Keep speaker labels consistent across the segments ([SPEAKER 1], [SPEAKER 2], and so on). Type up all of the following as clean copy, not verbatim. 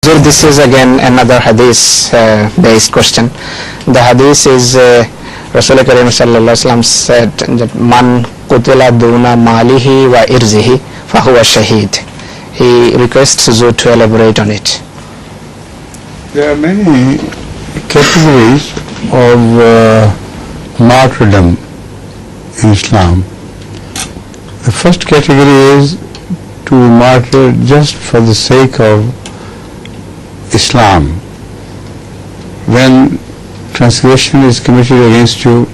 [SPEAKER 1] So this is again another hadith based question. The hadith is Rasul Kareem sallallahu alaihi wasallam said that man qutila duna malihi wa irzihi fahuwa shaheed. He requests Zu to elaborate on it.
[SPEAKER 2] There are many categories of martyrdom in Islam. The first category is to martyr just for the sake of Islam. When transgression is committed against you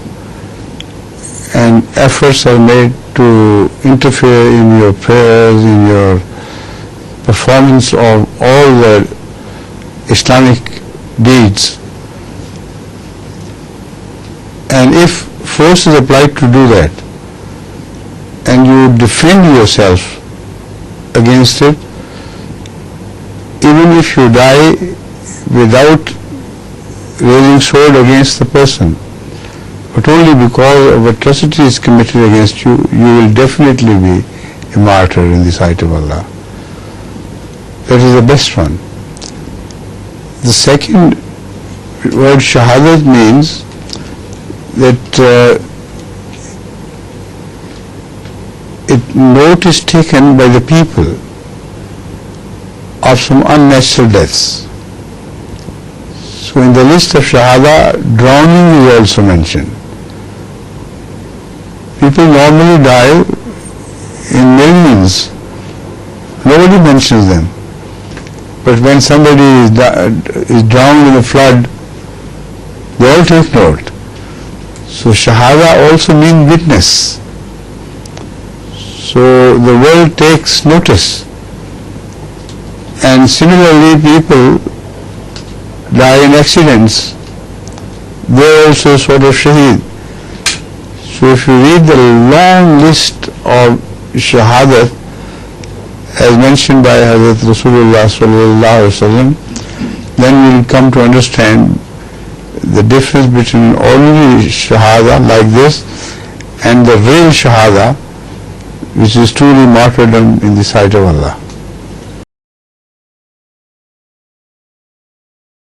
[SPEAKER 2] and efforts are made to interfere in your prayers, in your performance of all the Islamic deeds, and if force is applied to do that and you defend yourself against it, even if you die without raising sword against the person, but only because of atrocity is committed against you, you will definitely be a martyr in the sight of Allah. That is the best one. The second word shahadat means that note is taken by the people of some unnatural deaths. So in the list of shahada, drowning is also mentioned. People normally die in millions. Nobody mentions them. But when somebody is drowned in a flood, they all take note. So shahada also means witness. So the world takes notice. And similarly, people die in accidents. They are also sort of shaheed. So if you read the long list of shahadat as mentioned by Hazrat Rasulullah sallallahu alaihi wasallam, then you will come to understand the difference between ordinary shahada like this and the real shahada, which is truly martyrdom in the sight of Allah.